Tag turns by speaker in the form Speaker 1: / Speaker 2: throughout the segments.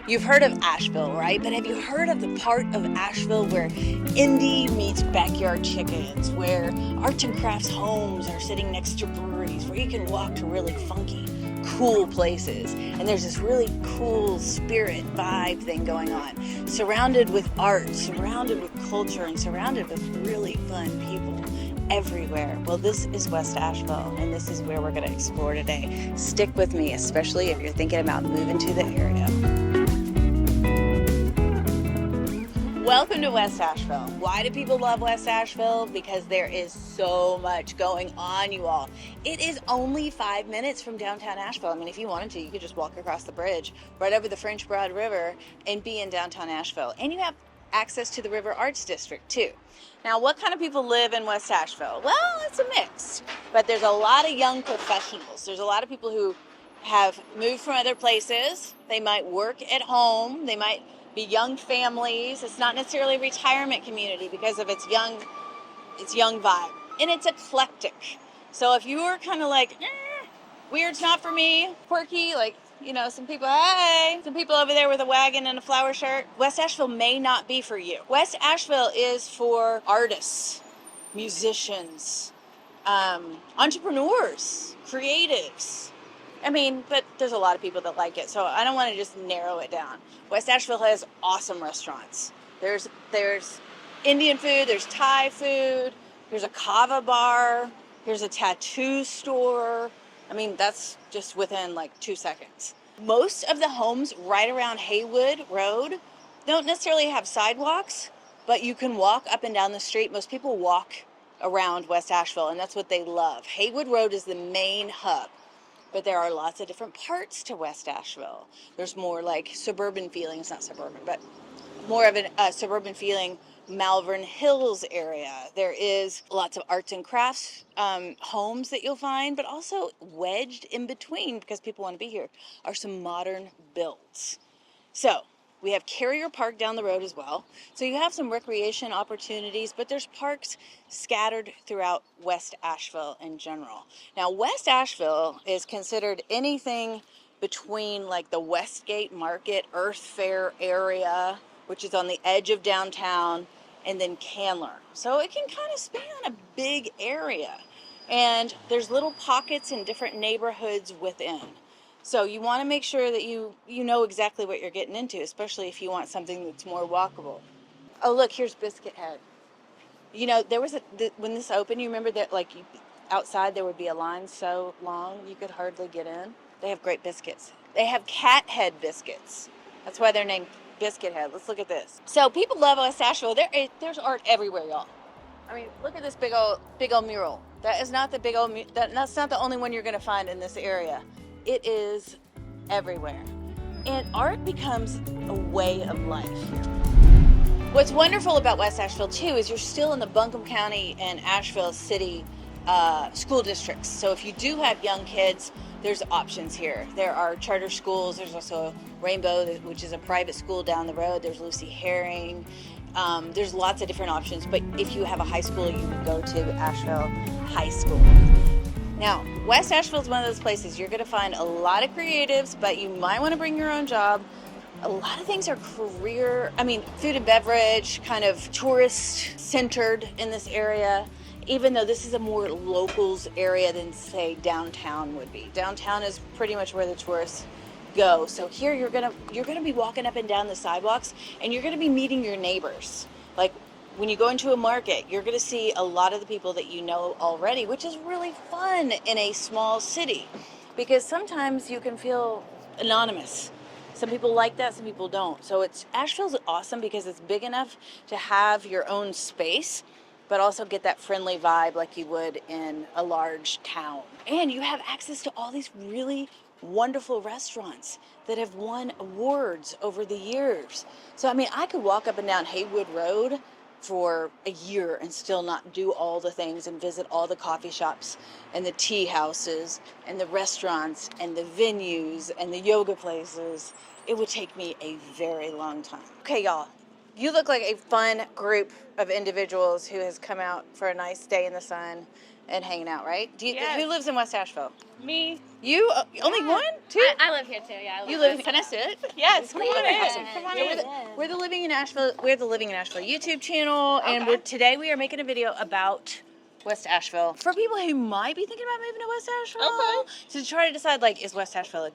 Speaker 1: You've heard of Asheville, right? But have you heard of the part of Asheville where indie meets backyard chickens, where arts and crafts homes are sitting next to breweries, where you can walk to really funky, cool places, and there's this really cool spirit vibe thing going on, surrounded with art, surrounded with culture, and surrounded with really fun people everywhere. Well, this is West Asheville, and this is where we're going to explore today. Stick with me, especially if you're thinking about moving to the area. Welcome to West Asheville. Why do people love West Asheville? Because there is so much going on, you all. It is only 5 minutes from downtown Asheville. I mean, if you wanted to, you could just walk across the bridge right over the French Broad River and be in downtown Asheville. And you have access to the River Arts District too. Now, what kind of people live in West Asheville? Well, it's a mix, but there's a lot of young professionals. There's a lot of people who have moved from other places. They might work at home. They might be young families. It's not necessarily a retirement community because of its young vibe. And it's eclectic. So if you are kind of like, weird's not for me, quirky, like, you know, some people over there with a wagon and a flower shirt, West Asheville may not be for you. West Asheville is for artists, musicians, entrepreneurs, creatives. I mean, but there's a lot of people that like it, so I don't want to just narrow it down. West Asheville has awesome restaurants. There's Indian food, there's Thai food, there's a kava bar, there's a tattoo store. I mean, that's just within like 2 seconds. Most of the homes right around Haywood Road don't necessarily have sidewalks, but you can walk up and down the street. Most people walk around West Asheville, and that's what they love. Haywood Road is the main hub. But there are lots of different parts to West Asheville. There's more like suburban feelings, not suburban, but more of a suburban feeling, Malvern Hills area. There is lots of arts and crafts homes that you'll find, but also wedged in between, because people want to be here, are some modern builds. So we have Carrier Park down the road as well. So you have some recreation opportunities, but there's parks scattered throughout West Asheville in general. Now, West Asheville is considered anything between like the Westgate Market, Earth Fair area, which is on the edge of downtown, and then Candler. So it can kind of span a big area. And there's little pockets in different neighborhoods within. So you want to make sure that you know exactly what you're getting into, especially if you want something that's more walkable. Oh, look, here's Biscuit Head. You know, there was when this opened, you remember that like outside there would be a line so long you could hardly get in? They have great biscuits. They have cat head biscuits. That's why they're named Biscuit Head. Let's look at this. So people love West Asheville. There's art everywhere, y'all. I mean, look at this big old mural. That is not the big old that's not the only one you're going to find in this area. It is everywhere. And art becomes a way of life. What's wonderful about West Asheville too is you're still in the Buncombe County and Asheville City school districts. So if you do have young kids, there's options here. There are charter schools. There's also Rainbow, which is a private school down the road. There's Lucy Herring. There's lots of different options. But if you have a high school, you can go to Asheville High School. Now, West Asheville is one of those places you're going to find a lot of creatives, but you might want to bring your own job. A lot of things are food and beverage, kind of tourist-centered in this area, even though this is a more locals area than, say, downtown would be. Downtown is pretty much where the tourists go. So here you're gonna be walking up and down the sidewalks, and you're going to be meeting your neighbors. Like, when you go into a market, you're going to see a lot of the people that you know already, which is really fun in a small city, because sometimes you can feel anonymous. Some people like that, some people don't. So Asheville's awesome because it's big enough to have your own space, but also get that friendly vibe like you would in a large town. And you have access to all these really wonderful restaurants that have won awards over the years. So, I mean, I could walk up and down Haywood Road for a year and still not do all the things and visit all the coffee shops and the tea houses and the restaurants and the venues and the yoga places. It would take me a very long time. Okay, y'all, you look like a fun group of individuals who has come out for a nice day in the sun and hanging out, right?
Speaker 2: Yes.
Speaker 1: Who lives in West Asheville?
Speaker 2: Me.
Speaker 1: You? Only one? Two?
Speaker 3: I live here too. Yeah.
Speaker 1: You live? Can I sit?
Speaker 2: Yes, come on in.
Speaker 1: Awesome.
Speaker 2: Come on
Speaker 1: Yeah,
Speaker 2: in.
Speaker 1: we're the Living in Asheville. We're the Living in Asheville YouTube channel, and
Speaker 2: Okay.
Speaker 1: today we are making a video about West Asheville for people who might be thinking about moving to West Asheville.
Speaker 2: Okay.
Speaker 1: To try to decide, like, is West Asheville a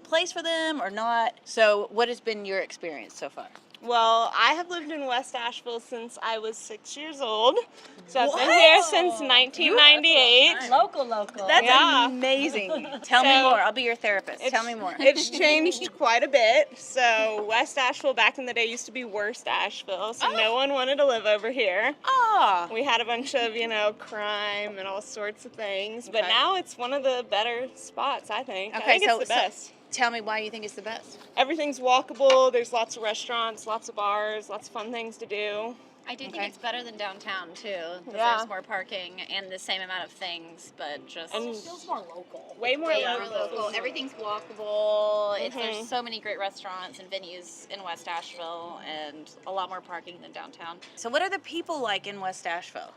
Speaker 1: place for them or not? So, what has been your experience so far?
Speaker 2: Well, I have lived in West Asheville since I was 6 years old. So I've been
Speaker 1: What?
Speaker 2: here since 1998.
Speaker 3: Local.
Speaker 1: That's
Speaker 2: Yeah.
Speaker 1: amazing. Tell me
Speaker 2: So,
Speaker 1: more. I'll be your therapist. Tell me more.
Speaker 2: It's changed quite a bit. So West Asheville back in the day used to be Worst Asheville. So no one wanted to live over here.
Speaker 1: Ah.
Speaker 2: We had a bunch of, crime and all sorts of things. But
Speaker 1: Okay.
Speaker 2: now it's one of the better spots, I think. I
Speaker 1: Okay,
Speaker 2: think
Speaker 1: so
Speaker 2: it's the best.
Speaker 1: tell me why you think it's the best.
Speaker 2: Everything's walkable. There's lots of restaurants, lots of bars, lots of fun things to do.
Speaker 3: I do think
Speaker 1: Okay.
Speaker 3: it's better than downtown too. 'Cause
Speaker 2: Yeah.
Speaker 3: There's more parking and the same amount of things, but just
Speaker 2: And
Speaker 4: It feels more local.
Speaker 2: way more
Speaker 3: way
Speaker 2: local.
Speaker 3: more local. Everything's walkable.
Speaker 2: Mhm.
Speaker 3: There's so many great restaurants and venues in West Asheville, and a lot more parking than downtown.
Speaker 1: So, what are the people like in West Asheville?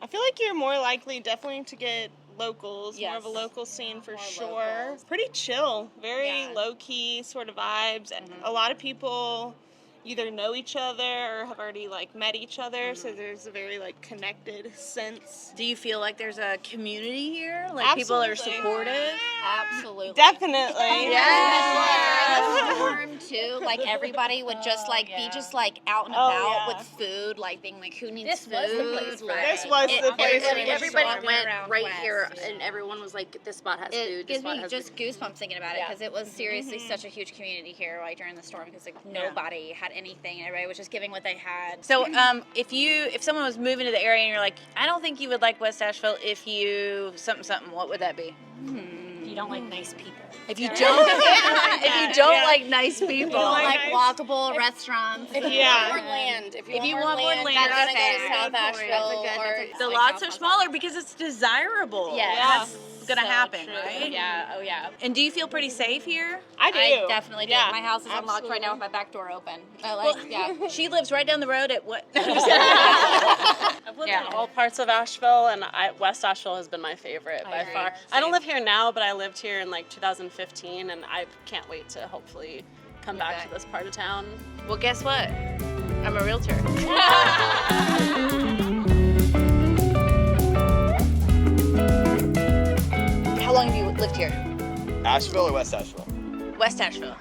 Speaker 2: I feel like you're more likely definitely to get locals, more of a
Speaker 3: Yes.
Speaker 2: local scene for
Speaker 3: More
Speaker 2: sure.
Speaker 3: locals.
Speaker 2: Pretty chill, very
Speaker 3: Yeah.
Speaker 2: low-key sort of vibes. And a lot of people either know each other or have already met each other, so there's a very connected sense.
Speaker 1: Do you feel like there's a community here? Like people are
Speaker 2: Absolutely.
Speaker 1: supportive?
Speaker 3: Absolutely.
Speaker 2: Definitely.
Speaker 3: Especially in the storm too. Like everybody would just be just out and
Speaker 2: Oh,
Speaker 3: about
Speaker 2: yeah.
Speaker 3: with food, like being like, who needs
Speaker 4: This
Speaker 3: food?
Speaker 4: was the place for it.
Speaker 2: This was the place for
Speaker 3: everybody
Speaker 2: it.
Speaker 3: was
Speaker 4: Everybody
Speaker 3: walking
Speaker 4: went
Speaker 3: around
Speaker 4: right
Speaker 3: West.
Speaker 4: here, and everyone was like, "This spot has
Speaker 3: It
Speaker 4: food. This
Speaker 3: gives
Speaker 4: spot
Speaker 3: me
Speaker 4: has
Speaker 3: just
Speaker 4: food."
Speaker 3: goosebumps thinking about it, because it was seriously such a huge community here, during the storm, because nobody had anything, and everybody was just giving what they had.
Speaker 1: So, if someone was moving to the area and you're like, I don't think you would like West Asheville if you something, what would that be?
Speaker 4: You don't like nice people.
Speaker 1: If you don't, if you don't
Speaker 2: Yeah.
Speaker 1: like nice people,
Speaker 3: You don't
Speaker 2: like
Speaker 3: like
Speaker 2: nice-
Speaker 3: walkable restaurants.
Speaker 2: Yeah.
Speaker 4: More land. If
Speaker 1: you want more land,
Speaker 3: That's
Speaker 1: that's
Speaker 3: gonna go to
Speaker 1: fair.
Speaker 3: South Asheville.
Speaker 1: the lots are smaller because it's desirable.
Speaker 3: Yeah.
Speaker 1: That's gonna happen, right?
Speaker 3: Yeah. Oh yeah.
Speaker 1: And do you feel pretty safe here?
Speaker 2: I do.
Speaker 3: I definitely do.
Speaker 2: Yeah,
Speaker 3: My house is unlocked right now with my back door open. Yeah.
Speaker 1: She lives right down the road at what?
Speaker 5: I've lived
Speaker 1: Yeah.
Speaker 5: in all parts of Asheville, and West Asheville has been my favorite by
Speaker 3: agree.
Speaker 5: far. I don't live here now, but I lived here in 2015, and I can't wait to hopefully come back to this part of town.
Speaker 1: Well, guess what? I'm a realtor. How long have you lived here?
Speaker 6: Asheville or West Asheville?
Speaker 1: West Asheville.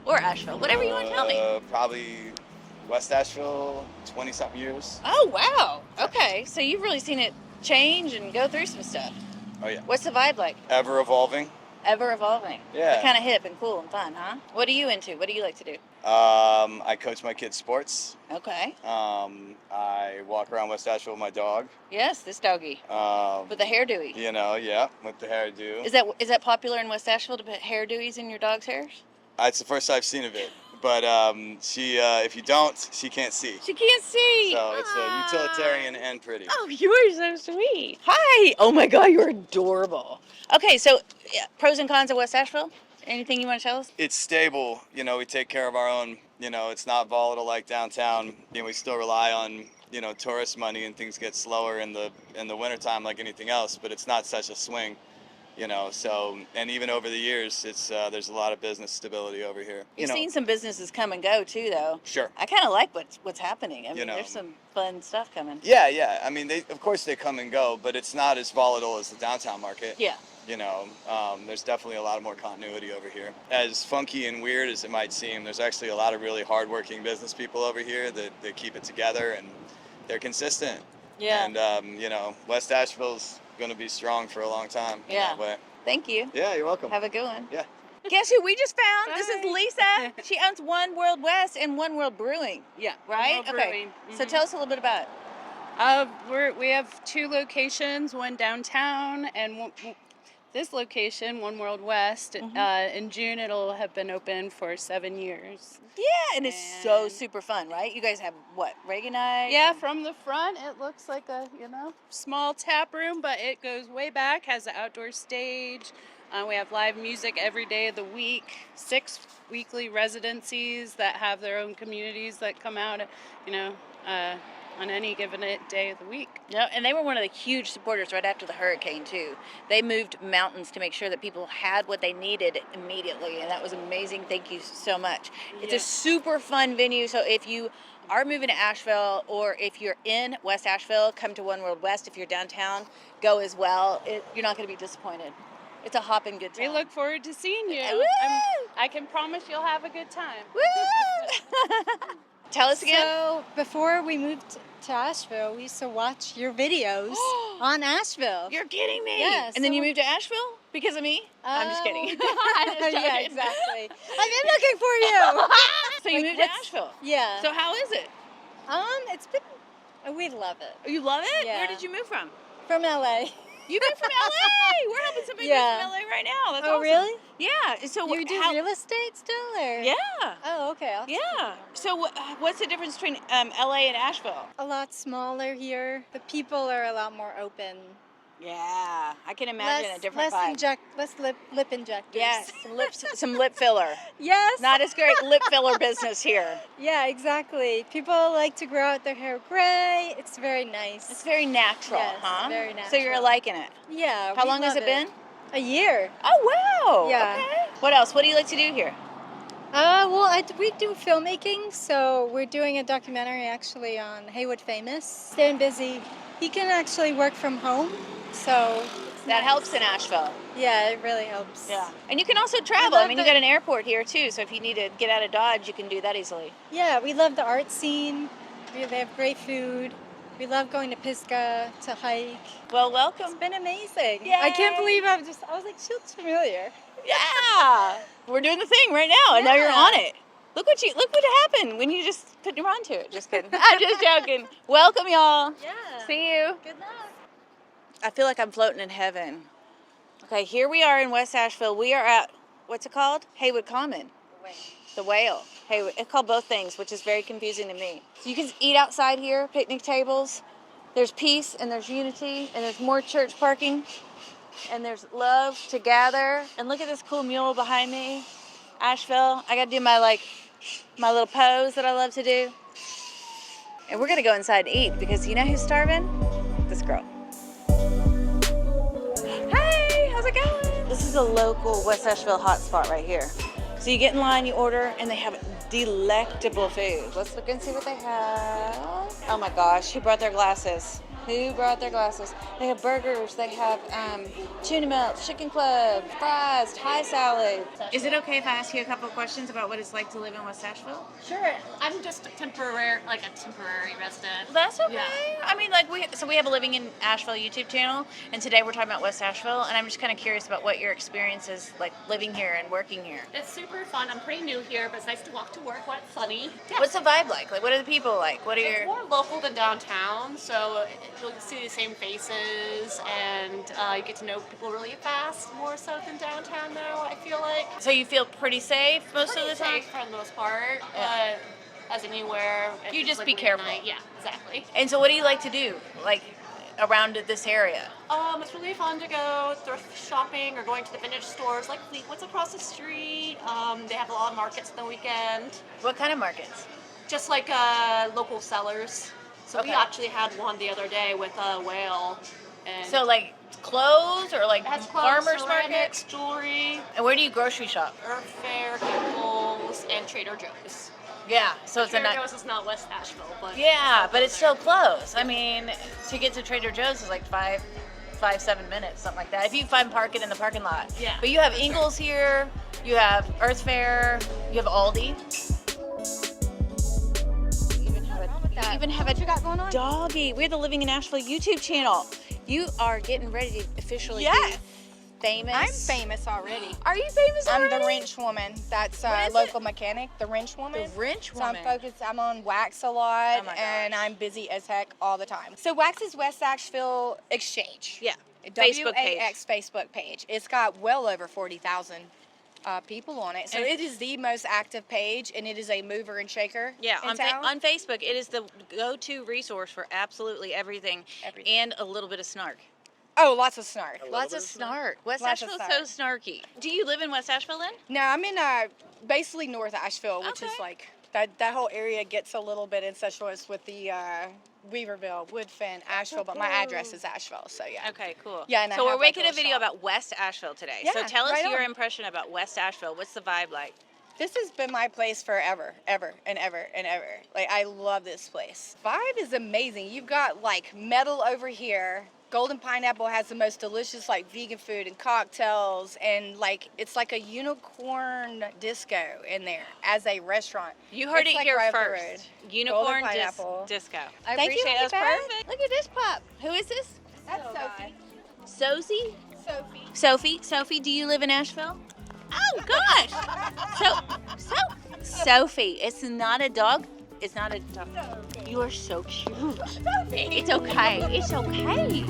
Speaker 1: Or Asheville, whatever you want to tell me.
Speaker 6: Probably West Asheville, 20-something years.
Speaker 1: Oh, wow. Okay, so you've really seen it change and go through some stuff.
Speaker 6: Oh, yeah.
Speaker 1: What's the vibe like?
Speaker 6: Ever evolving.
Speaker 1: Ever evolving.
Speaker 6: Yeah.
Speaker 1: Kind of hip and cool and fun, huh? What are you into? What do you like to do?
Speaker 6: I coach my kids' sports.
Speaker 1: Okay.
Speaker 6: I walk around West Asheville with my dog.
Speaker 1: Yes, this doggy. With the hairdoey.
Speaker 6: Yeah, with the hairdo.
Speaker 1: Is that popular in West Asheville to put hairdoeys in your dog's hairs?
Speaker 6: It's the first I've seen of it. But she, if you don't, she can't see.
Speaker 1: She can't see.
Speaker 6: So it's a utilitarian and pretty.
Speaker 1: Oh, you are so sweet. Hi. Oh my God, you're adorable. Okay, so pros and cons of West Asheville. Anything you want to tell us?
Speaker 6: It's stable. We take care of our own. It's not volatile like downtown. We still rely on tourist money, and things get slower in the wintertime like anything else. But it's not such a swing. So, and even over the years, it's there's a lot of business stability over here.
Speaker 1: You've seen some businesses come and go too, though.
Speaker 6: Sure.
Speaker 1: I kind of like what's happening. I mean,
Speaker 6: You know.
Speaker 1: there's some fun stuff coming.
Speaker 6: Yeah. I mean, of course they come and go, but it's not as volatile as the downtown market.
Speaker 1: Yeah.
Speaker 6: There's definitely a lot more continuity over here. As funky and weird as it might seem, there's actually a lot of really hardworking business people over here that keep it together, and they're consistent.
Speaker 1: Yeah.
Speaker 6: And West Asheville's going to be strong for a long time. in
Speaker 1: Yeah.
Speaker 6: that way.
Speaker 1: Thank you.
Speaker 6: Yeah, you're welcome.
Speaker 1: Have a good one.
Speaker 6: Yeah.
Speaker 1: Guess who we just found? This is Lisa. She owns One World West and One World Brewing.
Speaker 7: Yeah.
Speaker 1: Right?
Speaker 7: World
Speaker 1: Okay.
Speaker 7: Brewing.
Speaker 1: So tell us a little bit about it.
Speaker 7: We have two locations, one downtown and this location, One World West. In June, it'll have been open for 7 years.
Speaker 1: Yeah, and it's so
Speaker 7: And-
Speaker 1: super fun, right? You guys have what? Reggae night?
Speaker 7: Yeah, from the front, it looks like a small tap room, but it goes way back. Has an outdoor stage. We have live music every day of the week. 6 weekly residencies that have their own communities that come out. on any given day of the week.
Speaker 1: No, and they were one of the huge supporters right after the hurricane too. They moved mountains to make sure that people had what they needed immediately, and that was amazing. Thank you so much. It's a super fun venue. So if you are moving to Asheville, or if you're in West Asheville, come to One World West. If you're downtown, go as well. You're not going to be disappointed. It's a hopping good time.
Speaker 7: We look forward to seeing you.
Speaker 1: Woo!
Speaker 7: I can promise you'll have a good time.
Speaker 1: Woo! Tell us again.
Speaker 8: So before we moved to Asheville, we used to watch your videos on Asheville.
Speaker 1: You're kidding me.
Speaker 8: Yes.
Speaker 1: And then you moved to Asheville because of me? I'm just kidding. I'm just
Speaker 8: Yeah,
Speaker 1: joking.
Speaker 8: exactly. I've been looking for you.
Speaker 1: So you
Speaker 8: Like,
Speaker 1: moved to
Speaker 8: what's-
Speaker 1: Asheville.
Speaker 8: Yeah.
Speaker 1: So how is it?
Speaker 8: It's been. We love it.
Speaker 1: You love it?
Speaker 8: Yeah.
Speaker 1: Where did you move from?
Speaker 8: From LA.
Speaker 1: You moved from LA. We're helping somebody
Speaker 8: Yeah.
Speaker 1: move from LA right now. That's
Speaker 8: Oh,
Speaker 1: awesome.
Speaker 8: really?
Speaker 1: Yeah. So
Speaker 8: You do
Speaker 1: how,
Speaker 8: real estate still, or?
Speaker 1: Yeah.
Speaker 8: Oh, okay.
Speaker 1: Yeah. So what's the difference between LA and Asheville?
Speaker 8: A lot smaller here. The people are a lot more open.
Speaker 1: Yeah. I can imagine a different
Speaker 8: less
Speaker 1: vibe.
Speaker 8: less lip injectors.
Speaker 1: Yes. Some lip filler.
Speaker 8: Yes.
Speaker 1: Not as great lip filler business here.
Speaker 8: Yeah, exactly. People like to grow out their hair gray. It's very nice.
Speaker 1: It's very natural,
Speaker 8: Yes,
Speaker 1: huh?
Speaker 8: very
Speaker 1: So you're
Speaker 8: natural.
Speaker 1: liking it.
Speaker 8: Yeah.
Speaker 1: How
Speaker 8: we
Speaker 1: long has
Speaker 8: love
Speaker 1: it been?
Speaker 8: A year.
Speaker 1: Oh, wow.
Speaker 8: Yeah.
Speaker 1: Okay. What else? What do you like to do here?
Speaker 8: Well, we do filmmaking, so we're doing a documentary actually on Haywood Famous. Staying busy. He can actually work from home, so
Speaker 1: That helps in Asheville.
Speaker 8: yeah, it really helps.
Speaker 1: Yeah. And you can also travel. I
Speaker 8: love
Speaker 1: mean, you
Speaker 8: that-
Speaker 1: got an airport here too, so if you need to get out of Dodge, you can do that easily.
Speaker 8: Yeah, we love the art scene. They have great food. We love going to Pisgah to hike.
Speaker 1: Well,
Speaker 8: It's
Speaker 1: welcome.
Speaker 8: been amazing.
Speaker 1: Yay.
Speaker 8: I can't believe I was like, she looks familiar.
Speaker 1: Yeah. We're doing the thing right now, and now you're
Speaker 8: Yeah.
Speaker 1: on it. Look what happened when you just put your on to it. Just kidding. I'm just joking. Welcome, y'all.
Speaker 8: Yeah.
Speaker 1: See you.
Speaker 8: Good luck.
Speaker 1: I feel like I'm floating in heaven. Okay, here we are in West Asheville. We are at, what's it called? Haywood Common. The Whale. Haywood. It's called both things, which is very confusing to me. So you can eat outside here, picnic tables. There's peace and there's unity and there's more church parking. And there's love to gather. And look at this cool mule behind me. Asheville. I got to do my little pose that I love to do. And we're going to go inside and eat because you know who's starving? This girl. Hey, how's it going? This is a local West Asheville hotspot right here. So you get in line, you order, and they have delectable food. Let's look and see what they have. Oh my gosh, who brought their glasses? Who brought their glasses? They have burgers, they have tuna melt, chicken club, fries, Thai salad. Is it okay if I ask you a couple of questions about what it's like to live in West Asheville?
Speaker 4: Sure. I'm just a temporary resident.
Speaker 1: That's okay.
Speaker 4: Yeah.
Speaker 1: I mean, we have a Living in Asheville YouTube channel, and today we're talking about West Asheville, and I'm just kind of curious about what your experience is like living here and working here.
Speaker 4: It's super fun. I'm pretty new here, but it's nice to walk to work when it's sunny. Yeah.
Speaker 1: What's the vibe like? Like, what are the people like? What are
Speaker 4: It's
Speaker 1: your...
Speaker 4: more local than downtown, so you'll see the same faces, and you get to know people really fast, more so than downtown now, I feel like.
Speaker 1: So you feel pretty safe most
Speaker 4: Pretty
Speaker 1: of the time?
Speaker 4: safe for the most part,
Speaker 1: Yeah.
Speaker 4: but as anywhere. if
Speaker 1: You
Speaker 4: it's
Speaker 1: just
Speaker 4: like
Speaker 1: be
Speaker 4: late at
Speaker 1: careful.
Speaker 4: night- Yeah, exactly.
Speaker 1: And so what do you like to do, like, around this area?
Speaker 4: It's really fun to go thrift shopping or going to the vintage stores like Fleetwood's across the street. They have a lot of markets on the weekend,
Speaker 1: What kind of markets?
Speaker 4: just like local sellers. So
Speaker 1: Okay.
Speaker 4: we actually had one the other day with a whale. And
Speaker 1: So, like, clothes or, like,
Speaker 4: it has clothes,
Speaker 1: farmers
Speaker 4: ceramics,
Speaker 1: markets?
Speaker 4: jewelry,
Speaker 1: And where do you grocery shop?
Speaker 4: Earth Fair, Kimball's, and Trader Joe's.
Speaker 1: Yeah, so it's a
Speaker 4: Trader
Speaker 1: nice...
Speaker 4: Joe's is not West Asheville, but
Speaker 1: Yeah, but it's still close. I mean, to get to Trader Joe's is like 7 minutes, something like that. If you find parking in the parking lot.
Speaker 4: Yeah,
Speaker 1: But you have
Speaker 4: for sure.
Speaker 1: Ingles here, you have Earth Fair, you have Aldi. You even have
Speaker 8: What you got going on?
Speaker 1: doggy. We're the Living in Asheville YouTube channel. You are getting ready to officially
Speaker 9: Yes.
Speaker 1: be famous.
Speaker 9: I'm famous already.
Speaker 1: Are you famous
Speaker 9: I'm
Speaker 1: already?
Speaker 9: the wrench woman. That's
Speaker 1: What
Speaker 9: a
Speaker 1: is
Speaker 9: local mechanic, the wrench woman.
Speaker 1: The wrench
Speaker 9: So I'm
Speaker 1: woman.
Speaker 9: focused, I'm on wax a lot,
Speaker 1: Oh my
Speaker 9: and
Speaker 1: gosh.
Speaker 9: I'm busy as heck all the time. So Wax is West Asheville Exchange.
Speaker 1: Yeah. Facebook page.
Speaker 9: WAX Facebook page. It's got well over 40,000 people on it. So
Speaker 1: And-
Speaker 9: it is the most active page, and it is a mover and shaker
Speaker 1: Yeah,
Speaker 9: in
Speaker 1: on,
Speaker 9: town.
Speaker 1: on Facebook, it is the go-to resource for absolutely everything,
Speaker 9: Everything.
Speaker 1: and a little bit of snark.
Speaker 9: Oh, lots of snark.
Speaker 1: Lots of snark. West
Speaker 9: Lots of
Speaker 1: Asheville's so snarky. Do you live in West Asheville then?
Speaker 9: No, I'm in basically North Asheville, which is
Speaker 1: Okay.
Speaker 9: like That whole area gets a little bit incestuous with the Weaverville, Woodfin, Asheville, but my address is Asheville, so yeah.
Speaker 1: Okay, cool.
Speaker 9: Yeah, and
Speaker 1: so
Speaker 9: I
Speaker 1: we're
Speaker 9: have, like,
Speaker 1: making a video
Speaker 9: shop.
Speaker 1: about West Asheville today. So
Speaker 9: Yeah,
Speaker 1: tell us
Speaker 9: right
Speaker 1: your
Speaker 9: on.
Speaker 1: impression about West Asheville. What's the vibe like?
Speaker 9: This has been my place forever, ever, and ever, and ever. Like, I love this place. Vibe is amazing. You've got, like, metal over here. Golden Pineapple has the most delicious, like, vegan food and cocktails, and, like, it's like a unicorn disco in there as a restaurant.
Speaker 1: You heard
Speaker 9: It's,
Speaker 1: it
Speaker 9: like,
Speaker 1: here
Speaker 9: right up the
Speaker 1: first.
Speaker 9: road.
Speaker 1: Unicorn
Speaker 9: Golden Pineapple.
Speaker 1: disco.
Speaker 9: I
Speaker 1: Thank you,
Speaker 9: appreciate it.
Speaker 1: that's perfect.
Speaker 9: Look at this pup.
Speaker 1: Who is this?
Speaker 9: That's Sophie.
Speaker 1: Sophie?
Speaker 9: Sophie.
Speaker 1: Sophie, do you live in Asheville? Oh gosh. Sophie, it's not a dog. It's not a dog.
Speaker 9: Sophie.
Speaker 1: You are so cute.
Speaker 9: Sophie.
Speaker 1: It's okay. It's okay.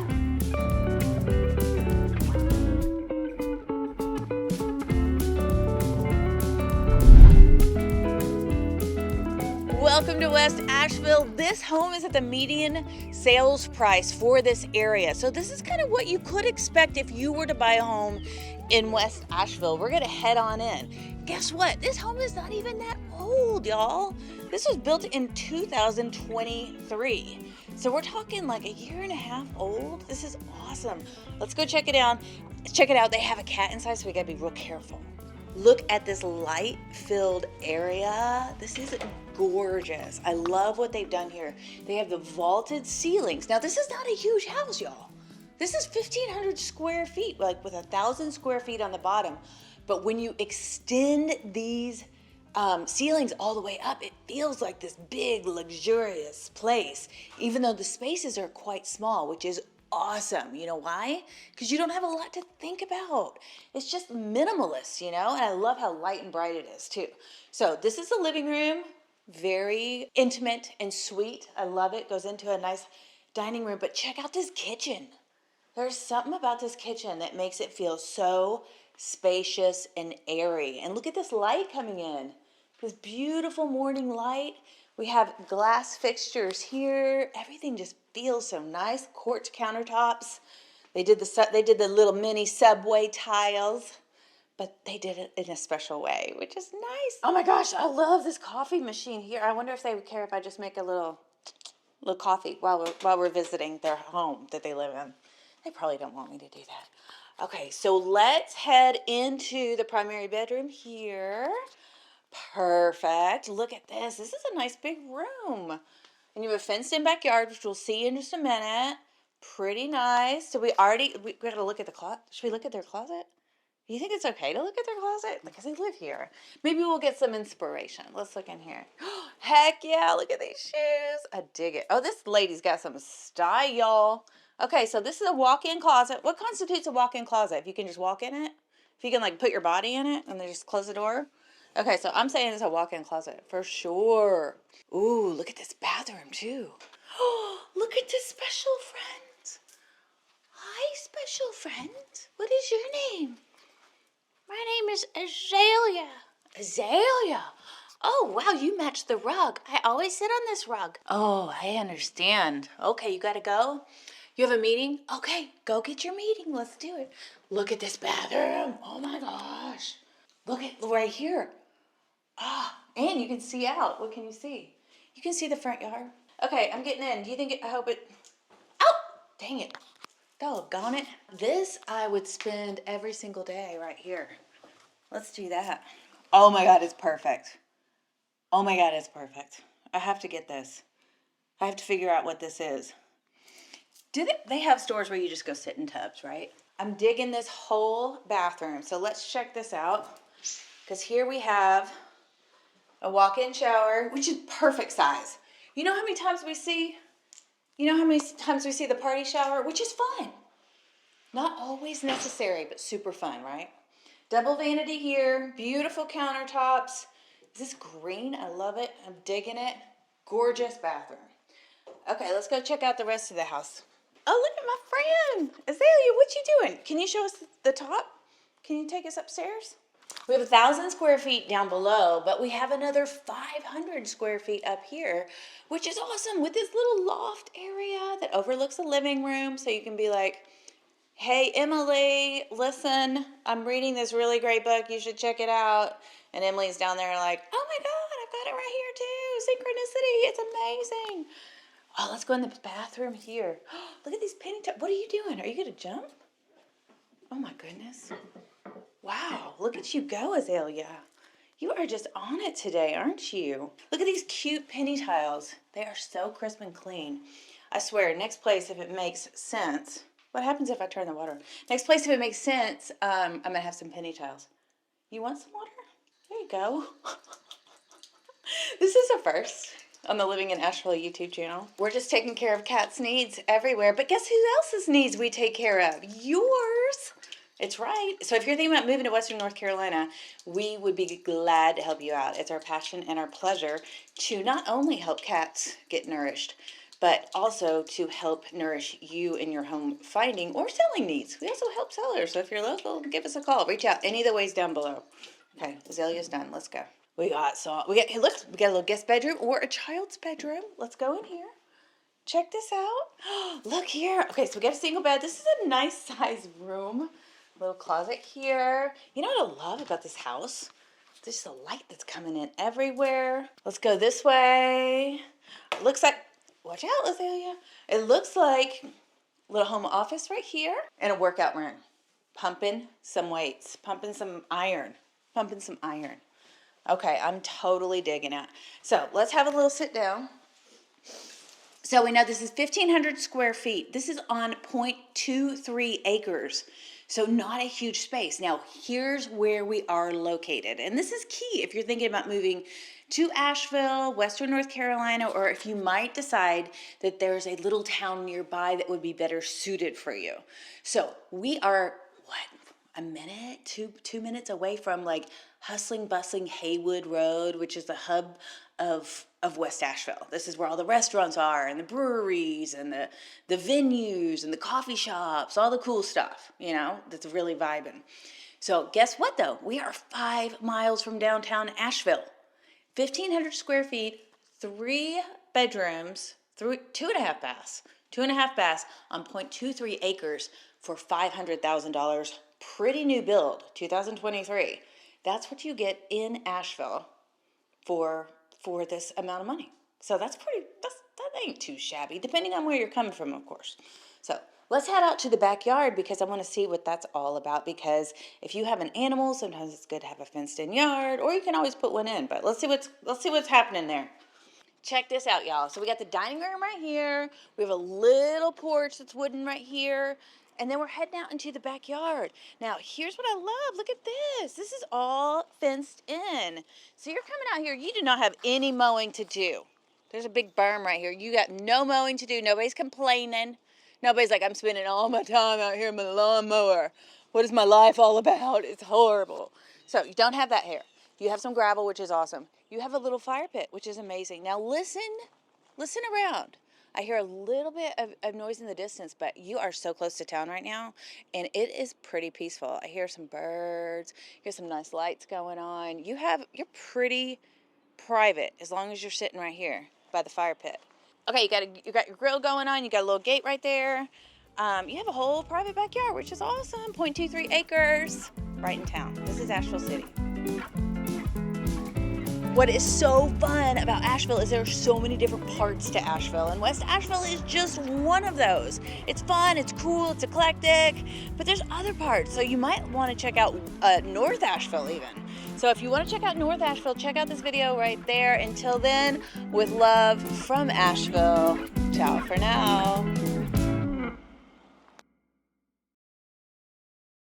Speaker 1: Welcome to West Asheville. This home is at the median sales price for this area. So this is kind of what you could expect if you were to buy a home in West Asheville. We're gonna head on in. Guess what? This home is not even that old, y'all. This was built in 2023. So we're talking like a year and a half old. This is awesome. Let's go check it out. Check it out. They have a cat inside, so we gotta be real careful. Look at this light-filled area. This is gorgeous. I love what they've done here. They have the vaulted ceilings. Now, this is not a huge house, y'all. This is 1,500 square feet, like with 1,000 square feet on the bottom. But when you extend these ceilings all the way up, it feels like this big, luxurious place, even though the spaces are quite small, which is awesome. You know why? Because you don't have a lot to think about. It's just minimalist, you know? And I love how light and bright it is too. So this is the living room, very intimate and sweet. I love it. Goes into a nice dining room, but check out this kitchen. There's something about this kitchen that makes it feel so spacious and airy. And look at this light coming in. This beautiful morning light. We have glass fixtures here. Everything just feels so nice. Quartz countertops. They did the little mini subway tiles, but they did it in a special way, which is nice. Oh my gosh, I love this coffee machine here. I wonder if they would care if I just make a little coffee while we're visiting their home that they live in. They probably don't want me to do that. Okay, so let's head into the primary bedroom here. Perfect. Look at this. This is a nice big room. And you have a fenced-in backyard, which we'll see in just a minute. Pretty nice. So we got to look at the closet. Should we look at their closet? Do you think it's okay to look at their closet? Because they live here. Maybe we'll get some inspiration. Let's look in here. Heck yeah, look at these shoes. I dig it. Oh, this lady's got some style, y'all. Okay, so this is a walk-in closet. What constitutes a walk-in closet? If you can just walk in it? If you can like put your body in it and then just close the door? Okay, so I'm saying it's a walk-in closet for sure. Ooh, look at this bathroom too. Oh, look at this special friend. Hi, special friend. What is your name? My name is Azalea. Azalea. Oh, wow, you match the rug. I always sit on this rug. Oh, I understand. Okay, you gotta go? You have a meeting? Okay, go get your meeting. Let's do it. Look at this bathroom. Oh my gosh. Look at right here. Ah, and you can see out. What can you see? You can see the front yard. Okay, I'm getting in. Do you think I hope it... Oh, dang it. Doggone it. This I would spend every single day right here. Let's do that. Oh my God, it's perfect. Oh my God, it's perfect. I have to get this. I have to figure out what this is. They have stores where you just go sit in tubs, right? I'm digging this whole bathroom. So let's check this out. Because here we have a walk-in shower, which is perfect size. You know how many times we see the party shower, which is fun. Not always necessary, but super fun, right? Double vanity here, beautiful countertops. Is this green? I love it. I'm digging it. Gorgeous bathroom. Okay, let's go check out the rest of the house. Oh, look at my friend. Azalea, what you doing? Can you show us the top? Can you take us upstairs? We have 1,000 square feet down below, but we have another 500 square feet up here, which is awesome with this little loft area that overlooks the living room. So you can be like, hey, Emily, listen, I'm reading this really great book. You should check it out. And Emily's down there like, oh my God, I've got it right here too. Synchronicity. It's amazing. Oh, let's go in the bathroom here. Look at these penny What are you doing? Are you going to jump? Oh my goodness. Wow, look at you go, Azalea. You are just on it today, aren't you? Look at these cute penny tiles. They are so crisp and clean. I swear, next place, if it makes sense. What happens if I turn the water? Next place, if it makes sense, I'm going to have some penny tiles. You want some water? There you go. This is a first on the Living in Asheville YouTube channel. We're just taking care of cats' needs everywhere. But guess who else's needs we take care of? Yours. It's right. So if you're thinking about moving to Western North Carolina, we would be glad to help you out. It's our passion and our pleasure to not only help cats get nourished, but also to help nourish you in your home finding or selling needs. We also help sellers. So if you're local, give us a call. Reach out any of the ways down below. Okay, Azalea's done. Let's go. We got a little guest bedroom or a child's bedroom. Let's go in here. Check this out. Look here. Okay, so we got a single bed. This is a nice size room. Little closet here. You know what I love about this house? There's a light that's coming in everywhere. Let's go this way. Looks like, watch out, Azalea. It looks like a little home office right here and a workout room. Pumping some weights, pumping some iron. Okay, I'm totally digging it. So let's have a little sit down. So we know this is 1,500 square feet. This is on 0.23 acres. So not a huge space. Now, here's where we are located. And this is key if you're thinking about moving to Asheville, Western North Carolina, or if you might decide that there's a little town nearby that would be better suited for you. So we are, a minute, two minutes away from like hustling, bustling Haywood Road, which is the hub of West Asheville. This is where all the restaurants are and the breweries and the venues and the coffee shops, all the cool stuff, that's really vibing. So guess what though? We are 5 miles from downtown Asheville. 1,500 square feet, 3 bedrooms, 2.5 baths. 2.5 baths on 0.23 acres for $500,000. Pretty new build, 2023. That's what you get in Asheville for this amount of money. So that ain't too shabby, depending on where you're coming from, of course. So let's head out to the backyard because I want to see what that's all about. Because if you have an animal, sometimes it's good to have a fenced-in yard, or you can always put one in. But let's see what's happening there. Check this out, y'all. So we got the dining room right here. We have a little porch that's wooden right here. And then we're heading out into the backyard. Now, here's what I love. Look at this. This is all fenced in. So you're coming out here. You do not have any mowing to do. There's a big berm right here. You got no mowing to do. Nobody's complaining. Nobody's like, I'm spending all my time out here with my lawnmower. What is my life all about? It's horrible. So you don't have that here. You have some gravel, which is awesome. You have a little fire pit, which is amazing. Now listen around. I hear a little bit of noise in the distance, but you are so close to town right now, and it is pretty peaceful. I hear some birds, hear some nice lights going on. You're pretty private as long as you're sitting right here by the fire pit. Okay, you got your grill going on. You got a little gate right there. You have a whole private backyard, which is awesome. 0.23 acres, right in town. This is Asheville City. What is so fun about Asheville is there are so many different parts to Asheville, and West Asheville is just one of those. It's fun, it's cool, it's eclectic, but there's other parts. So you might want to check out North Asheville even. So if you want to check out North Asheville, check out this video right there. Until then, with love from Asheville, ciao for now.